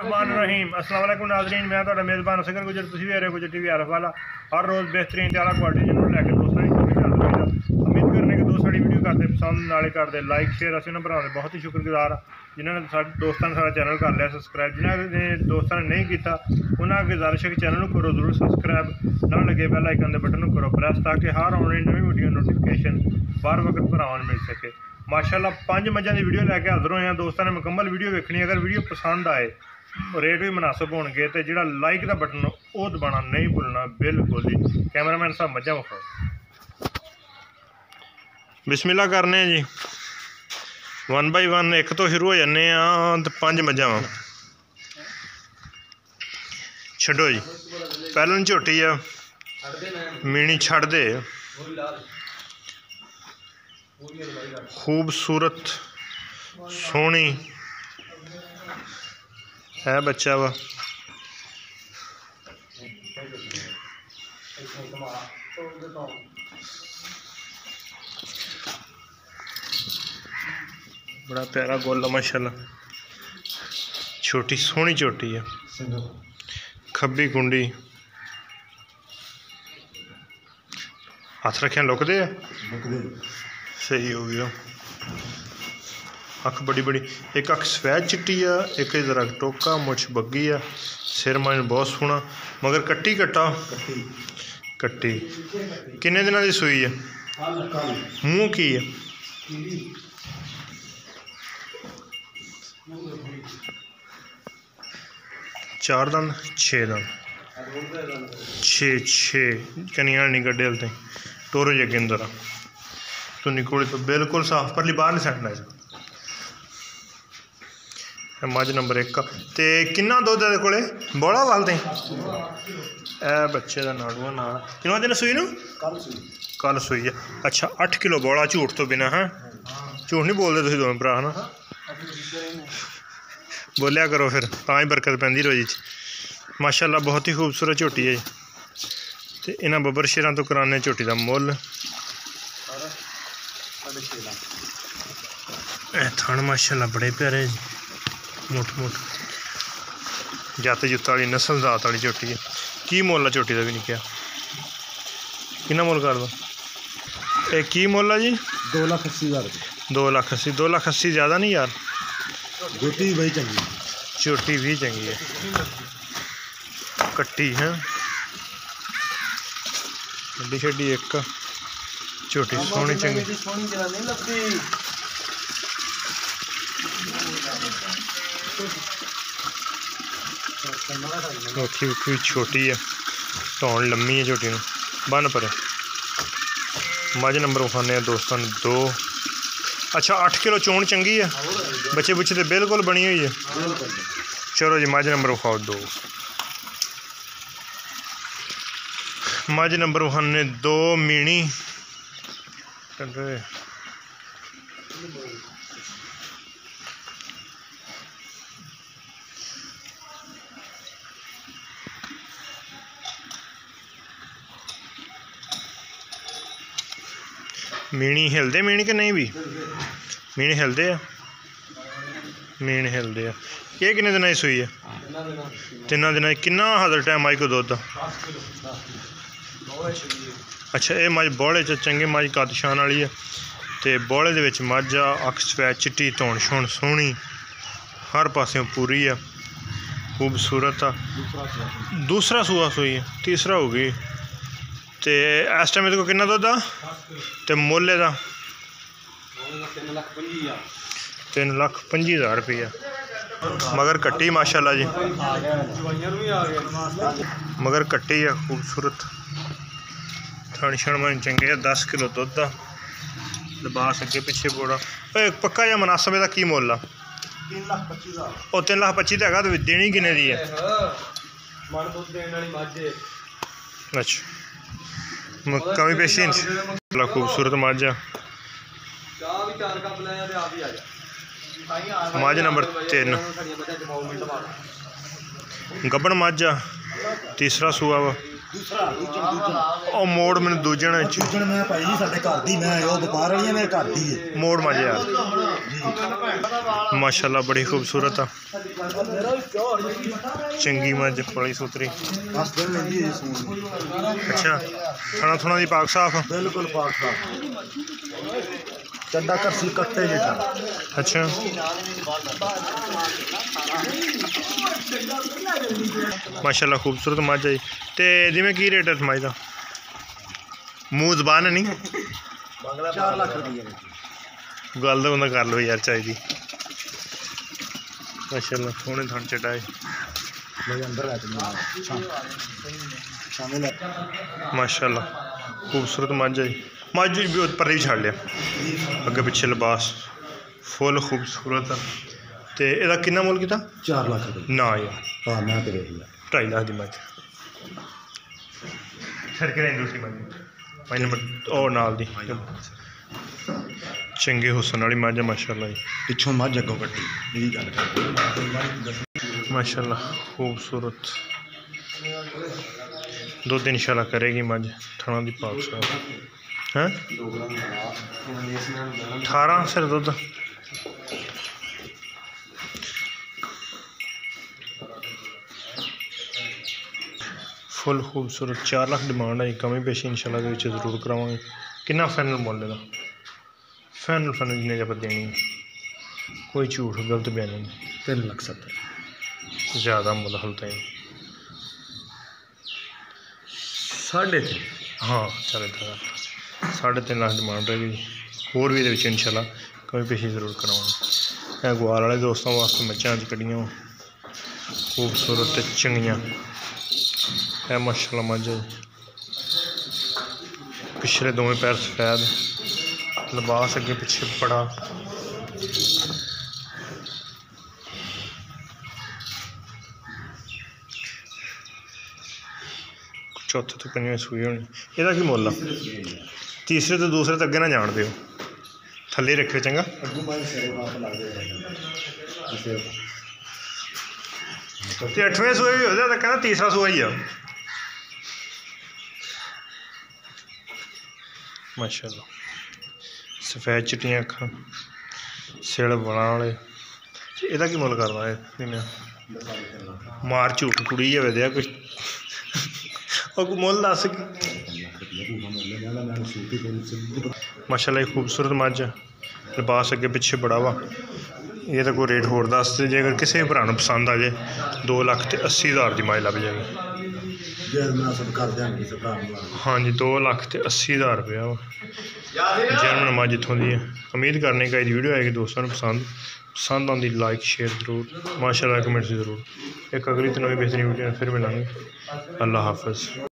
रहमान अस्सलाम वालेकुम नाज़रीन, मैं ਤੁਹਾਡਾ मेज़बान असगर गुजर ਤੁਸੀਂ ਵੀ ਆ ਰਹੇ गुजर टीवी आरफ वाला हर रोज़ बेहतरीन आला क्वालिटी जरूर लैके दोस्तों उम्मीद करने कि दोस्त साड़ी वीडियो करते पसंद नाले करते लाइक शेयर अस उन्होंने भराने बहुत ही शुक्रगुजार जिन्होंने दोस्तों ने सारा चैनल कर लिया सबसक्राइब, जिन्होंने दोस्तों ने नहीं किया उन्होंंने गुजारिश है कि चैनल को करो जरूर सबसक्राइब, ना लगे बेल आइकन के बटन करो प्रेस ताकि हर आने वाली नवी वीडियो नोटिफिकेशन बार वक्त भरावान मिल सके। माशाल्लाह 5 मझां की वीडियो लैके हाजिर होए हैं। दोस्तों ने मुकम्मल वीडियो वेखनी, अगर वीडियो पसंद आए रेट भी मुनासिब होंगे तो जो लाइक का बटन वो दबाना नहीं भूलना बिल्कुल ही। कैमरामैन साहब मझां विखाओ। बिस्मिल्लाह करने जी, 1 बाई 1 एक तो शुरू हो जाने तो 5 मझां वा छड्डो जी। पहलन झोटी आ मीनी छड़ दे खूबसूरत सोहनी है बच्चा वा। बड़ा प्यारा गोला माशाल्लाह, छोटी सोहनी चोटी है, खब्बी कुंडी हाथ रखे लुकदे सही हो गया। अख बड़ी बड़ी, एक अख सफेद चिट्टी है, एक जरा टोका मुछ बग्गी है, सिर मन बहुत सोहना मगर कट्टी कट्टा कट्टी। किन्ने दिनों की सूई है? मूँह की है? 4 दंद 6 दंद 6 कनिया नहीं कड्डे हल टोरो जे अंदर तो निकोले तो बिल्कुल साफ परली बाहर नहीं सैटना है। मझ नंबर 1 तो किन्ना दुध है कोले बड़ा वाल ते बच्चे का नाड़ूआ ना किन्ना दिन सूई नू कल सूई है। अच्छा 8 किलो बड़ा झूठ तो बिना है, झूठ नहीं बोलते तुम दोनों भरा है ना, बोलिया करो फिर ता ही बरकत पैंदी रोजी। माशाल्लाह बहुत ही खूबसूरत झोटी है तो इन्होंने बब्बर शेरां तो कराने झोटी का मुल थन माशाल्लाह बड़े प्यारे मुठ मुठ जत जुत्त वाली नस्ल जात वाली झोटी है। की मुल है झोटी का भी नहीं क्या किन्ना मुल कर दो ये की मुल है जी? 2,80,000 2,80,000 ज़्यादा नहीं यार। झोटी भी चंगी, झोटी भी चंगी है, कट्टी है हड्डी शड्डी एक झोटी सोहनी चंगी। औखी औखी छोटी है, धौन लम्मी है झोटी बन पर। मझ नंबर खाने दोस्तों ने 2। अच्छा 8 किलो चोन चंगी है, बच्चे बुच्चे तो बिल्कुल बनी हुई है। चलो जी मझ नंबर खाओ 2। मझ नंबर खाने 2 मीनी मीनी हिलदे मीनी कि नहीं भी मीनी हिलदे आ मीन हिलदे आ। ये किन्ने दिन की सूई है? 3 दिन। किन्ना हादर टाइम आई को दुध? अच्छा ये मझ बौले चंगे मझ कद शान वाली है तो बौले दे विच मझ आ, अख सफेद चिट्टी धौन शौन सोहनी हर पासों पूरी है, खूबसूरत आ। दूसरा सूआ सूई है, तीसरा हो गई तो इस टाइम को किन्ना दुध आ तो मुल का 3,25,000 रुपया मगर कट्टी माशाल्लाह जी, मगर कट्टी है खूबसूरत थन शण मन चंगे 10 किलो दुध आ लिबास अगे पिछे बोड़ा। पक्का या मुनासिब का की मुल आ? 3,25,000 तो है तो देनी किन्ने दी है? अच्छा कमी पेशी खूबसूरत मझ आ। मझ नंबर 3 गब्बन मझ आ, तीसरा सूआ वा मोड़ मैंने दूजे मोड़ मजे यार माशाल्लाह बड़ी खूबसूरत आ। चंगी मज पली सूतरी। 10 दिन लगी है सून में। अच्छा थना थुना दी पाक साफ। बिल्कुल पाक साफ। चड्डा करसी कट्टे जेटा। अच्छा माशाल्लाह खूबसूरत मज है। तो जिमें की रेट है मज का? मूँह जबान है नहीं 4 लाख रुपये गल तो बंदा कर लो यार चाहिए। माशाल्लाह सोहने थन चटाए अंदर शामिल है। माशाल्लाह खूबसूरत मज है। मज भी पर भी छड़ लिया अगे पिछे लिबास फुल खूबसूरत। तो यदा कि मुल किया? 4 लाख रुपये ना यार हाँ मैं तो देख लिया 2.5 लाख की मज छड़के नहीं दूसरी मज मज नंबर और नाल दी चंगे हुसन वाली मज है माशाल्लाह जी। पिछों मज अगों कट्टी यही गल माशाल्लाह खूबसूरत दुध इंशाल्लाह करेगी मज थना दी पाक साहब हैं 18 सिर दुध। फुल खूबसूरत 4 लाख डिमांड है। कमी पेशी इंशाल्लाह जरूर करावांगे। कितना फाइनल मुल है? फाइनल जिन्हें जब देनी है कोई झूठ गलत बयान नहीं। 3,70,000 ज़्यादा मुल हलता है 3.5 हाँ चल 3.5 लाख डिमांड रहेगी। होर भी ये इंशाल्लाह कमी पेशी जरूर करावांगे। ग्वाल वाले दोस्तों वास्ते मच्छा अज कड़ियाँ खूबसूरत चंगियाँ है माशाल्लाह मज है। पिछले दोवें पैर सफेद लिबास अगे पिछे बड़ा चौथे तो 5वें सूई होनी। यदा की मुल? तीसरे तो दूसरे तो अगे ना जान दो थले रखियो चंगा। तो 8वें सूए भी हो जाए तो कहना तीसरा सूआ ही आ। माशाल्लाह सफेद चिट्टियां अखां सिल बड़ा वाले। यदा की मुल करना है? मार झूठ कुड़ी जाए दिया कुछ मुल दस। माशाल्लाह खूबसूरत मज लिबास अगे पिछे बड़ा वा। ये तो कोई रेट होर दस दे जे अगर किसी भरा पसंद आ जाए 2,80,000 की मज लग जाएगी। हाँ जी 2,80,000 रुपया वा जैनवन मज इतों की है। उम्मीद करने का वीडियो आएगी दोस्तों पसंद आती लाइक शेयर जरूर माशाल्लाह कमेंट जरूर। एक अगली तो नवी बेहतरीन वीडियो फिर मिलेंगे। अल्लाह हाफिज़।